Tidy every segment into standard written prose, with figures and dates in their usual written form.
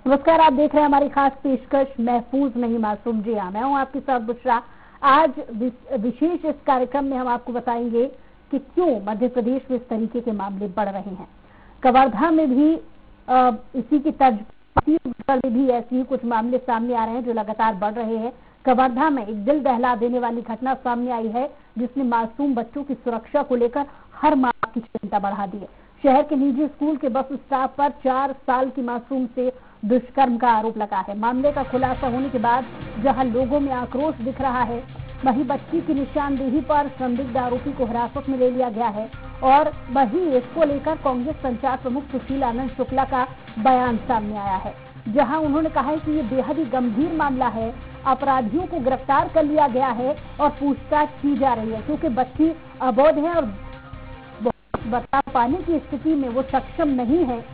नमस्कार, आप देख रहे हैं हमारी खास पेशकश महफूज नहीं मासूम। जी हाँ, मैं हूं आपके साथ बुशरा। आज विशेष इस कार्यक्रम में हम आपको बताएंगे कि क्यों मध्य प्रदेश में इस तरीके के मामले बढ़ रहे हैं। कवर्धा में भी इसी की तर्ज छत्तीसगढ़ में भी ऐसे ही कुछ मामले सामने आ रहे हैं जो लगातार बढ़ रहे हैं। कवर्धा में एक दिल दहला देने वाली घटना सामने आई है जिसने मासूम बच्चों की सुरक्षा को लेकर हर माँ की चिंता बढ़ा दी है। शहर के निजी स्कूल के बस स्टाफ पर 4 साल की मासूम से दुष्कर्म का आरोप लगा है। मामले का खुलासा होने के बाद जहां लोगों में आक्रोश दिख रहा है, वहीं बच्ची की निशानदेही पर संदिग्ध आरोपी को हिरासत में ले लिया गया है और वहीं इसको लेकर कांग्रेस संचार प्रमुख सुशील आनंद शुक्ला का बयान सामने आया है, जहां उन्होंने कहा है कि ये बेहद ही गंभीर मामला है। अपराधियों को गिरफ्तार कर लिया गया है और पूछताछ की जा रही है क्योंकि बच्ची अबोध है और बता पाने की स्थिति में वो सक्षम नहीं है।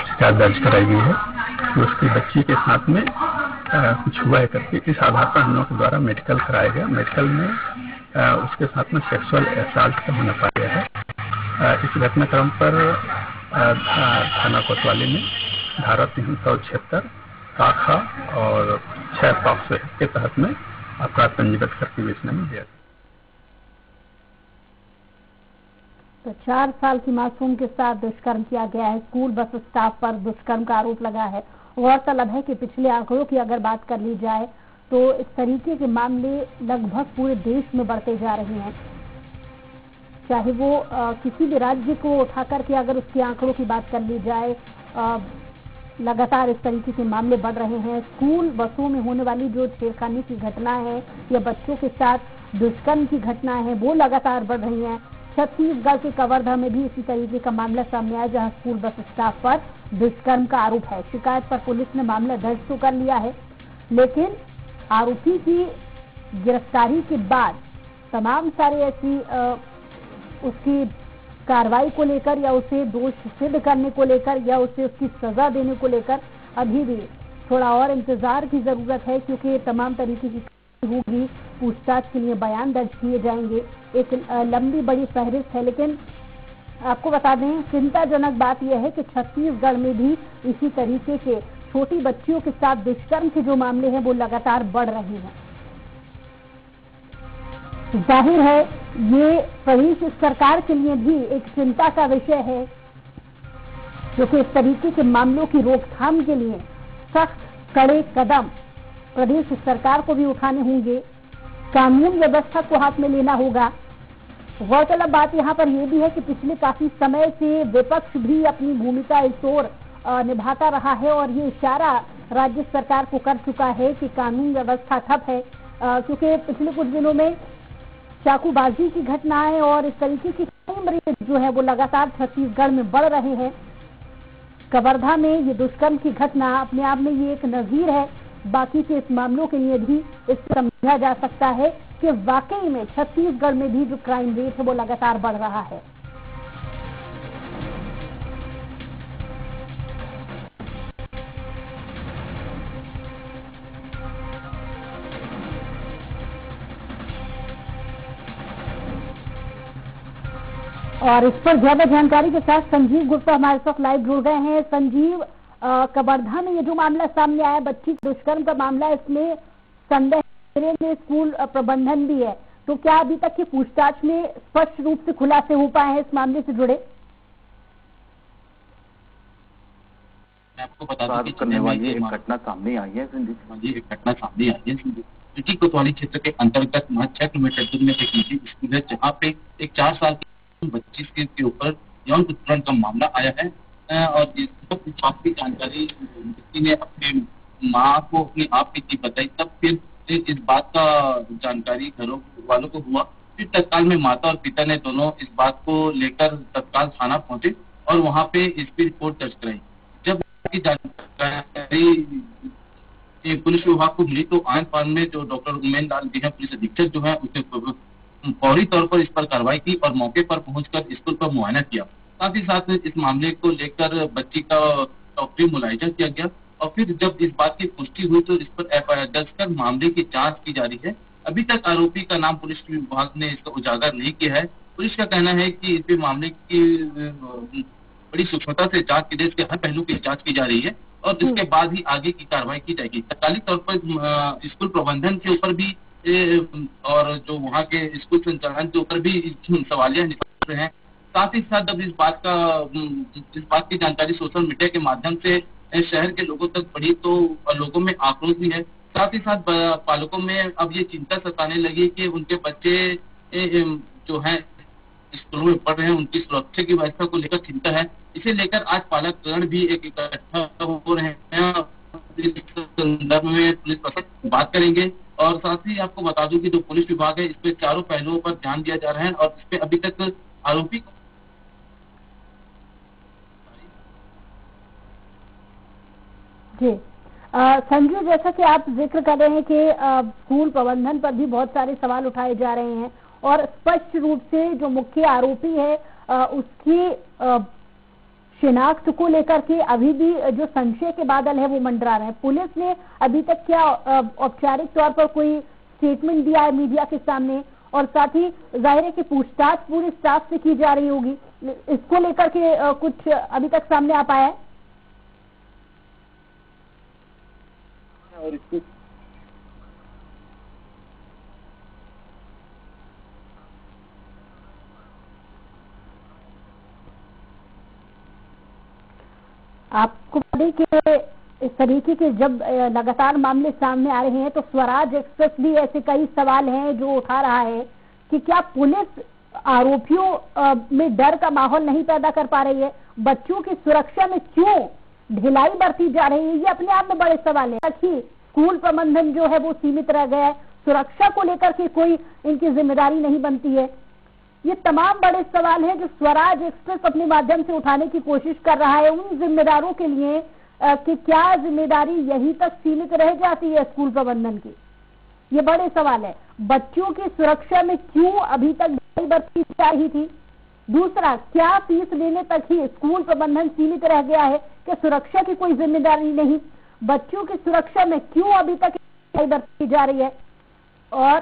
शिकायत दर्ज कराई गई है कि उसकी बच्ची के साथ में कुछ हुआ है करके इस आधार पर हम लोग के द्वारा मेडिकल कराया गया। मेडिकल में उसके साथ में सेक्सुअल असॉल्ट का होना पाया गया है। इस घटनाक्रम पर थाना कोतवाली में धारा 376 शाखा और 6 पॉक्सो के तहत में अपराध पंजीबद्ध करके बेचने में दिया। तो 4 साल की मासूम के साथ दुष्कर्म किया गया है। स्कूल बस स्टाफ पर दुष्कर्म का आरोप लगा है। गौरतलब है कि पिछले आंकड़ों की अगर बात कर ली जाए तो इस तरीके के मामले लगभग पूरे देश में बढ़ते जा रहे हैं। चाहे वो किसी भी राज्य को उठा करके अगर उसके आंकड़ों की बात कर ली जाए, लगातार इस तरीके के मामले बढ़ रहे हैं। स्कूल बसों में होने वाली जो छेड़खानी की घटना है या बच्चों के साथ दुष्कर्म की घटना है वो लगातार बढ़ रही हैं। छत्तीसगढ़ के कवर्धा में भी इसी तरीके का मामला सामने आया जहां स्कूल बस स्टाफ पर दुष्कर्म का आरोप है। शिकायत पर पुलिस ने मामला दर्ज तो कर लिया है, लेकिन आरोपी की गिरफ्तारी के बाद तमाम सारे ऐसी उसकी कार्रवाई को लेकर या उसे दोष सिद्ध करने को लेकर या उसे उसकी सजा देने को लेकर अभी भी थोड़ा और इंतजार की जरूरत है, क्योंकि तमाम तरीके की होगी। पूछताछ के लिए बयान दर्ज किए जाएंगे। एक लंबी बड़ी फहरिस्त है, लेकिन आपको बता दें चिंताजनक बात यह है कि छत्तीसगढ़ में भी इसी तरीके के छोटी बच्चियों के साथ दुष्कर्म के जो मामले हैं वो लगातार बढ़ रहे हैं। जाहिर है ये प्रदेश सरकार के लिए भी एक चिंता का विषय है, क्योंकि इस तरीके के मामलों की रोकथाम के लिए सख्त कड़े कदम प्रदेश सरकार को भी उठाने होंगे। कानून व्यवस्था को हाथ में लेना होगा। गौरतलब बात यहाँ पर यह भी है कि पिछले काफी समय से विपक्ष भी अपनी भूमिका इस ओर निभाता रहा है और ये इशारा राज्य सरकार को कर चुका है कि कानून व्यवस्था ठप है, क्योंकि पिछले कुछ दिनों में चाकूबाजी की घटनाएं और इस तरीके की क्राइम रेट जो है वो लगातार छत्तीसगढ़ में बढ़ रहे हैं। कवर्धा में ये दुष्कर्म की घटना अपने आप में ये एक नजीर है। बाकी के इस मामलों के लिए भी इससे समझा जा सकता है कि वाकई में छत्तीसगढ़ में भी जो क्राइम रेट है वो लगातार बढ़ रहा है। और इस पर ज्यादा जानकारी के साथ संजीव गुप्ता हमारे साथ लाइव जुड़ गए हैं। संजीव, कवर्धा में ये जो मामला सामने आया बच्ची दुष्कर्म का मामला, इसमें संदेह में स्कूल प्रबंधन भी है, तो क्या अभी तक की पूछताछ में स्पष्ट रूप से खुलासे हो पाए हैं इस मामले से जुड़े? मैं आपको बता दूं कि करने वाली एक घटना सामने आई है। एक घटना सामने आई है सिटी कोतवाली क्षेत्र के अंतर्गत 6 किलोमीटर दूर में एक निजी स्कूल है, जहाँ पे एक 4 साल की बच्ची के ऊपर यौन उत्पीड़न का मामला आया है। और इस बात की जानकारी बच्ची ने अपने माँ को अपने आप की बताई, तब फिर इस बात का जानकारी घरों वालों को हुआ। फिर तत्काल में माता और पिता ने दोनों इस बात को लेकर तत्काल थाना पहुंचे और वहां पे इसकी रिपोर्ट दर्ज कराई। जब की जानकारी पुलिस विभाग को मिली तो आनंद में जो डॉक्टर उमेन लाल जी हैं पुलिस अधीक्षक जो है उसने फौरी तौर पर इस पर कार्रवाई की और मौके पर पहुंचकर स्कूल पर मुआयना किया। साथ ही साथ इस मामले को लेकर बच्ची का डॉक्टरी मुलायजा किया गया और फिर जब इस बात की पुष्टि हुई तो इस पर एफआईआर दर्ज कर मामले की जांच की जा रही है। अभी तक आरोपी का नाम पुलिस विभाग ने इसका उजागर नहीं किया है। पुलिस का कहना है कि इस मामले की बड़ी सूक्ष्मता से जांच की इसके हर पहलू की जांच की जा रही है और इसके बाद ही आगे की कार्रवाई की जाएगी। तत्कालिक तौर पर स्कूल प्रबंधन के ऊपर भी और जो वहाँ के स्कूल संचालन के ऊपर भी सवालिया निकल रहे हैं। साथ ही साथ जब इस बात की जानकारी सोशल मीडिया के माध्यम से शहर के लोगों तक बढ़ी तो लोगों में आक्रोश भी है। साथ ही साथ पालकों में अब ये चिंता सताने लगी कि उनके बच्चे जो हैं स्कूलों में पढ़ रहे हैं उनकी सुरक्षा की व्यवस्था को लेकर चिंता है। इसे लेकर आज पालकगण भी एक इकट्ठा हो रहे हैं। इस संदर्भ में पुलिस प्रशासन बात करेंगे और साथ ही आपको बता दूं कि जो पुलिस विभाग है इस पे चारों पहलुओं पर ध्यान दिया जा रहा है और इस पे अभी तक आरोपी जी संजू, जैसा कि आप जिक्र कर रहे हैं कि स्कूल प्रबंधन पर भी बहुत सारे सवाल उठाए जा रहे हैं और स्पष्ट रूप से जो मुख्य आरोपी है उसकी शिनाख्त को लेकर के अभी भी जो संशय के बादल है वो मंडरा रहे हैं। पुलिस ने अभी तक क्या औपचारिक तौर पर कोई स्टेटमेंट दिया है मीडिया के सामने? और साथ ही जाहिर है कि पूछताछ पूरी स्टाफ से की जा रही होगी, इसको लेकर के कुछ अभी तक सामने आ पाया है? और इसको आपको बता कि इस तरीके के जब लगातार मामले सामने आ रहे हैं तो स्वराज एक्सप्रेस भी ऐसे कई सवाल हैं जो उठा रहा है कि क्या पुलिस आरोपियों में डर का माहौल नहीं पैदा कर पा रही है? बच्चों की सुरक्षा में क्यों ढिलाई बरती जा रही है? ये अपने आप में बड़े सवाल है कि स्कूल प्रबंधन जो है वो सीमित रह गया है, सुरक्षा को लेकर के कोई इनकी जिम्मेदारी नहीं बनती है। ये तमाम बड़े सवाल हैं जो स्वराज एक्सप्रेस अपने माध्यम से उठाने की कोशिश कर रहा है उन जिम्मेदारों के लिए कि क्या जिम्मेदारी यहीं तक सीमित रह जाती है स्कूल प्रबंधन की? ये बड़े सवाल है। बच्चों की सुरक्षा में क्यों अभी तक ढिलाई बरती जा रही थी? दूसरा, क्या फीस लेने तक ही स्कूल प्रबंधन सीमित रह गया है कि सुरक्षा की कोई जिम्मेदारी नहीं? बच्चों की सुरक्षा में क्यों अभी तक ढिलाई बरती जा रही है? और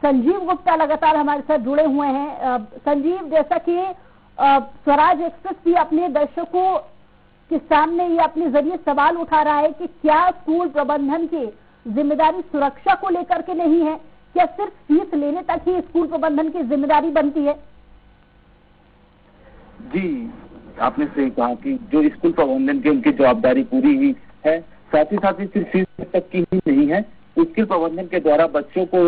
संजीव गुप्ता लगातार हमारे साथ जुड़े हुए हैं। संजीव, जैसा कि स्वराज एक्सप्रेस भी अपने दर्शकों के सामने ये अपने जरिए सवाल उठा रहा है कि क्या स्कूल प्रबंधन की जिम्मेदारी सुरक्षा को लेकर के नहीं है? क्या सिर्फ फीस लेने तक ही स्कूल प्रबंधन की जिम्मेदारी बनती है? जी, आपने सही कहा कि जो स्कूल प्रबंधन की उनकी जवाबदारी पूरी ही है। साथ ही सिर्फ फीस तक की ही नहीं है, स्कूल प्रबंधन के द्वारा बच्चों को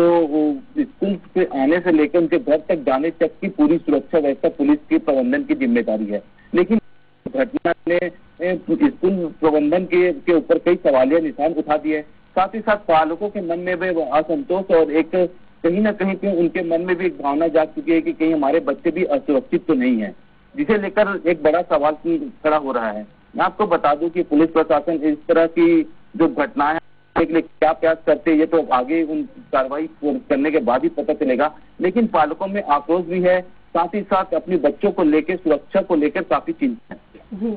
स्कूल से आने से लेकर उनके घर तक जाने तक की पूरी सुरक्षा व्यवस्था पुलिस के प्रबंधन की जिम्मेदारी है। लेकिन घटना ने स्कूल प्रबंधन के ऊपर कई सवालिया निशान उठा दिए। साथ ही साथ पालकों के मन में भी असंतोष और एक कहीं ना कहीं पे उनके मन में भी एक भावना जाग चुकी है कि कहीं हमारे बच्चे भी असुरक्षित तो नहीं है, जिसे लेकर एक बड़ा सवाल खड़ा हो रहा है। मैं आपको बता दूं कि पुलिस प्रशासन इस तरह की जो घटनाएं के लिए क्या प्रयास करते हैं ये तो आगे उन कार्रवाई करने के बाद ही पता चलेगा। लेकिन पालकों में आक्रोश भी है, साथ ही साथ अपने बच्चों को लेकर सुरक्षा को लेकर काफी चिंता है। जी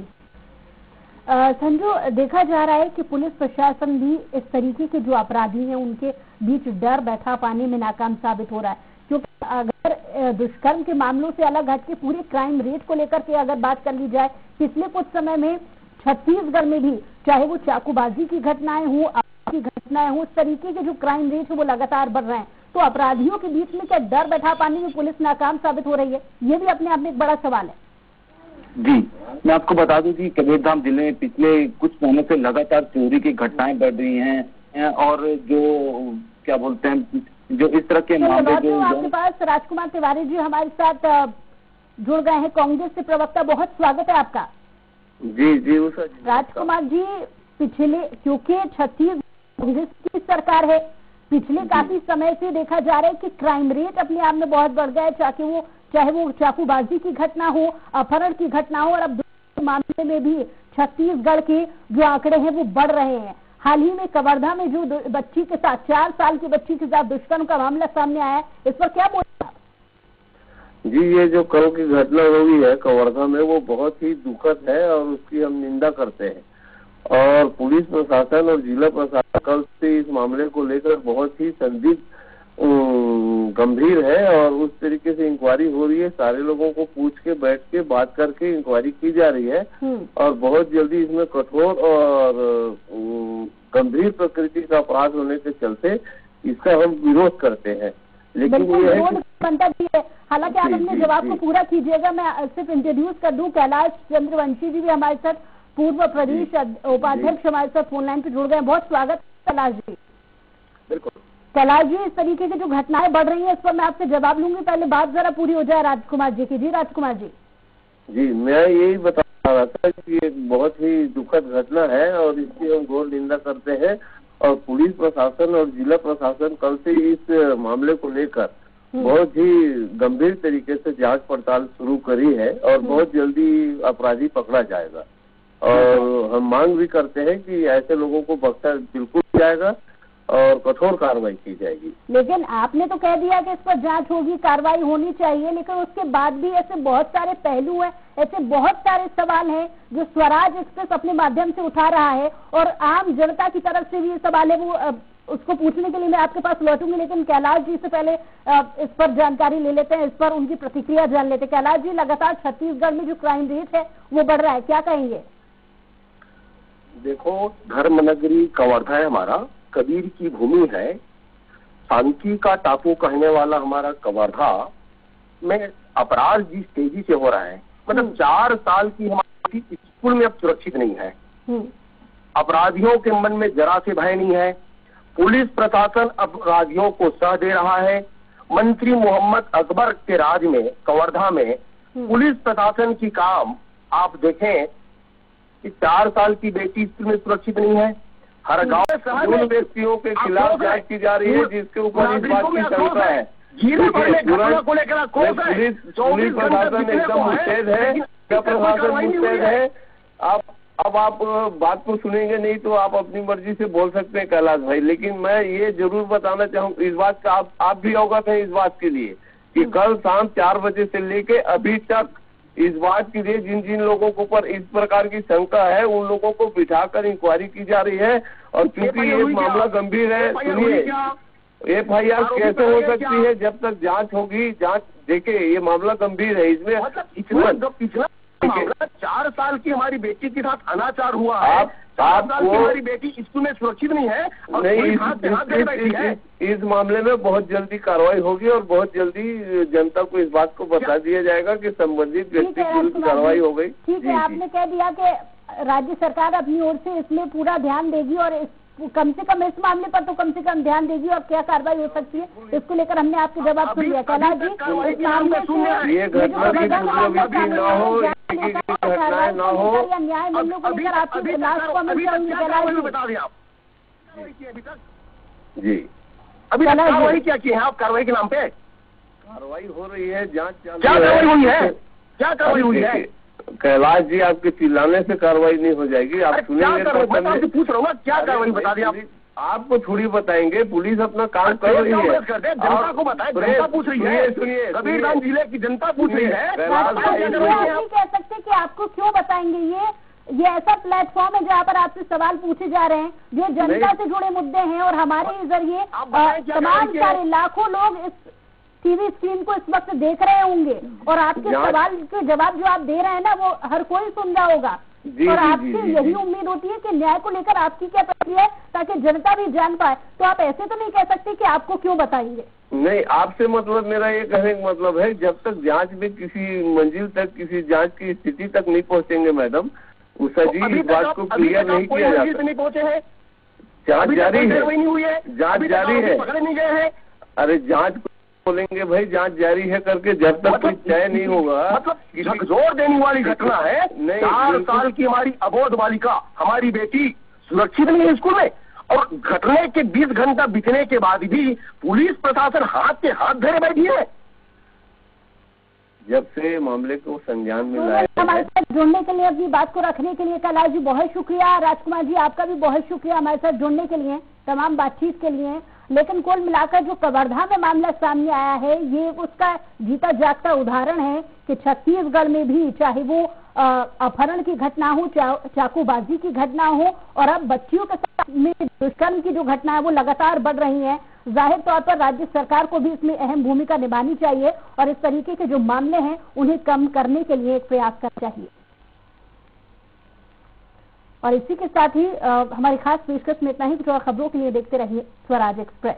संजू, देखा जा रहा है कि पुलिस प्रशासन भी इस तरीके के जो अपराधी हैं उनके बीच डर बैठा पाने में नाकाम साबित हो रहा है, क्योंकि अगर दुष्कर्म के मामलों से अलग हटके पूरे क्राइम रेट को लेकर के अगर बात कर ली जाए, पिछले कुछ समय में छत्तीसगढ़ में भी चाहे वो चाकूबाजी की घटनाएं हो की घटनाएं हो, इस तरीके के जो क्राइम रेट है वो लगातार बढ़ रहे हैं। तो अपराधियों के बीच में क्या डर बैठा पाने में पुलिस नाकाम साबित हो रही है? ये भी अपने आप में एक बड़ा सवाल है। जी, मैं आपको बता दूं कि कबीरधाम जिले में पिछले कुछ महीनों से लगातार चोरी की घटनाएं बढ़ रही हैं और जो क्या बोलते हैं जो इस तरह के मामले जो आपके पास राजकुमार तिवारी जी हमारे साथ जुड़ गए हैं, कांग्रेस से प्रवक्ता। बहुत स्वागत है आपका। जी राजकुमार जी, पिछले क्योंकि छत्तीसगढ़ कांग्रेस की सरकार है, पिछले काफी समय से देखा जा रहा है कि क्राइम रेट अपने आप में बहुत बढ़ गया है, चाहे वो चाकूबाजी की घटना हो, अपहरण की घटना हो, और अब मामले में भी छत्तीसगढ़ के जो आंकड़े हैं वो बढ़ रहे हैं। हाल ही में कवर्धा में जो बच्ची के साथ 4 साल की बच्ची के साथ दुष्कर्म का मामला सामने आया है, इस पर क्या बोलना? जी, ये जो कल की घटना हुई है कवर्धा में, वो बहुत ही दुखद है और उसकी हम निंदा करते हैं। और पुलिस प्रशासन और जिला प्रशासन कल से इस मामले को लेकर बहुत ही संदिग्ध गंभीर है और उस तरीके से इंक्वायरी हो रही है। सारे लोगों को पूछ के बैठ के बात करके इंक्वायरी की जा रही है और बहुत जल्दी इसमें कठोर और गंभीर प्रकृति का अपराध होने के चलते इसका हम विरोध करते हैं। लेकिन ये है हालांकि आप अपने जवाब को पूरा कीजिएगा, मैं सिर्फ इंट्रोड्यूस कर दूं, कैलाश चंद्रवंशी जी भी हमारे साथ, पूर्व प्रदेश उपाध्यक्ष हमारे साथ फोन लाइन पे जुड़ गए। बहुत स्वागत कैलाश जी। बिल्कुल कैलाश जी, इस तरीके की जो घटनाएं बढ़ रही हैं इस पर मैं आपसे जवाब लूंगी, पहले बात जरा पूरी हो जाए राजकुमार जी की। जी राजकुमार जी। जी, मैं यही बता रहा था कि एक बहुत ही दुखद घटना है और इसकी हम घोर निंदा करते हैं और पुलिस प्रशासन और जिला प्रशासन कल से इस मामले को लेकर बहुत ही गंभीर तरीके से जांच पड़ताल शुरू करी है और बहुत जल्दी अपराधी पकड़ा जाएगा। और हम मांग भी करते हैं कि ऐसे लोगों को बख्शा बिल्कुल जाएगा और कठोर कार्रवाई की जाएगी। लेकिन आपने तो कह दिया कि इस पर जांच होगी, कार्रवाई होनी चाहिए, लेकिन उसके बाद भी ऐसे बहुत सारे पहलू हैं, ऐसे बहुत सारे सवाल हैं जो स्वराज एक्सप्रेस अपने माध्यम से उठा रहा है और आम जनता की तरफ से भी ये सवाल है, वो उसको पूछने के लिए मैं आपके पास लौटूंगी। लेकिन कैलाश जी से पहले इस पर जानकारी ले लेते हैं, इस पर उनकी प्रतिक्रिया जान लेते हैं। कैलाश जी, लगातार छत्तीसगढ़ में जो क्राइम रेट है वो बढ़ रहा है, क्या कहेंगे? देखो, धर्म नगरी कवर्धा है हमारा, कबीर की भूमि है, शांति का टापू कहने वाला हमारा कवर्धा में अपराध जिस तेजी से हो रहा है, मतलब 4 साल की हमारी स्कूल में अब सुरक्षित नहीं है। अपराधियों के मन में जरा से भय नहीं है। पुलिस प्रशासन अपराधियों को सह दे रहा है। मंत्री मोहम्मद अकबर के राज में कवर्धा में पुलिस प्रशासन की काम आप देखें कि 4 साल की बेटी स्कूल में सुरक्षित नहीं है। हर गांव में उन व्यक्तियों के खिलाफ जांच की जा रही है जिसके ऊपर इस बात की शंका है। पुलिस प्रशासन एकदम मुस्तैद है, प्रशासन मुस्तैद है। अब आप बात को सुनेंगे नहीं तो आप अपनी मर्जी से बोल सकते हैं कैलाश भाई, लेकिन मैं ये जरूर बताना चाहूँ इस बात का, आप भी अवगत हैं इस बात के लिए कि कल शाम 4 बजे से लेके अभी तक इस बात के लिए जिन जिन लोगों के ऊपर इस प्रकार की शंका है उन लोगों को बिठाकर इंक्वायरी की जा रही है। और क्योंकि ये मामला गंभीर है, सुनिए, FIR कैसे हो सकती है जब तक जांच होगी? जांच देखिए, ये मामला गंभीर है, इसमें पिछला 4 साल की हमारी बेटी के साथ अनाचार हुआ है। 4 साल की हमारी बेटी स्कूल में सुरक्षित नहीं है और नहीं, इस मामले में बहुत जल्दी कार्रवाई होगी और बहुत जल्दी जनता को इस बात को बता दिया जाएगा कि संबंधित व्यक्ति की विरुद्ध कार्रवाई हो गई। ठीक है, आपने कह दिया कि राज्य सरकार अपनी ओर से इसमें पूरा ध्यान देगी और कम से कम इस मामले पर तो कम से कम ध्यान देगी और क्या कार्रवाई हो सकती है इसको लेकर हमने आपके जवाब सुन लिया। कैलाश जी, इस मामले से ये घटना की पुनरावृत्ति न हो, घटनाएं न हो, या न्याय मिलने को लेकर आपकी लास्ट कमेंट चाहूंगी। कैलाश जी, बता दें आप जी, अभी कार्रवाई क्या की है आप? कार्रवाई के नाम पे कार्रवाई हो रही है, जांच चालू क्या कार्रवाई हुई है? क्या कार्रवाई हुई है? कैलाश जी, आपके चिल्लाने से कार्रवाई नहीं हो जाएगी। आप सुनेंगे तो पूछ रहा हूँ, क्या कार्रवाई बता दें आप? आपको थोड़ी बताएंगे, पुलिस अपना काम कर रही है। जनता को बताए, जनता पूछ रही है। सुनिए, कबीरधाम जिले की जनता पूछ रही है। नहीं कह सकते कि आपको क्यों बताएंगे। ये ऐसा प्लेटफॉर्म है जहाँ पर आपसे सवाल पूछे जा रहे हैं जो जनता से जुड़े मुद्दे हैं और हमारे जरिए तमाम सारे लाखों लोग इस टीवी स्क्रीन को इस वक्त देख रहे होंगे और आपके सवाल के जवाब जो आप दे रहे हैं ना वो हर कोई सुन रहा होगा। और आपसे यही उम्मीद होती है कि न्याय को लेकर आपकी क्या प्रक्रिया है ताकि जनता भी जान पाए। तो आप ऐसे तो नहीं कह सकते कि आपको क्यों बताएंगे। नहीं, आपसे मतलब मेरा ये कहने का मतलब है जब तक जांच में किसी मंजिल तक, किसी जांच की स्थिति तक नहीं पहुंचेंगे मैडम, उस इस बात को क्लियर नहीं किया जाता। नहीं पहुंचे हैं, जांच जारी है, नहीं हुई है, जांच जारी है, पकड़े नहीं गए हैं। अरे जांच बोलेंगे भाई, जांच जारी है करके जब तक कुछ तय नहीं होगा। मतलब झकझोर देने वाली घटना है। 4 साल की हमारी अबोध बालिका, हमारी बेटी सुरक्षित नहीं है स्कूल में और घटने के 20 घंटा बीतने के बाद भी पुलिस प्रशासन हाथ के हाथ धरे बैठी है। जब से मामले को संज्ञान में तो लाया हमारे साथ जुड़ने के लिए, अपनी बात को रखने के लिए कैलाश जी बहुत शुक्रिया। राजकुमार जी आपका भी बहुत शुक्रिया हमारे साथ जुड़ने के लिए, तमाम बातचीत के लिए। लेकिन कुल मिलाकर जो कवर्धा में मामला सामने आया है, ये उसका जीता जागता उदाहरण है कि छत्तीसगढ़ में भी चाहे वो अपहरण की घटना हो, चाकूबाजी की घटना हो, और अब बच्चियों के साथ में दुष्कर्म की जो घटना है वो लगातार बढ़ रही है। जाहिर तौर पर राज्य सरकार को भी इसमें अहम भूमिका निभानी चाहिए और इस तरीके के जो मामले हैं उन्हें कम करने के लिए एक प्रयास करना चाहिए। और इसी के साथ ही हमारी खास पेशकश में इतना ही। कुछ और खबरों के लिए देखते रहिए स्वराज एक्सप्रेस।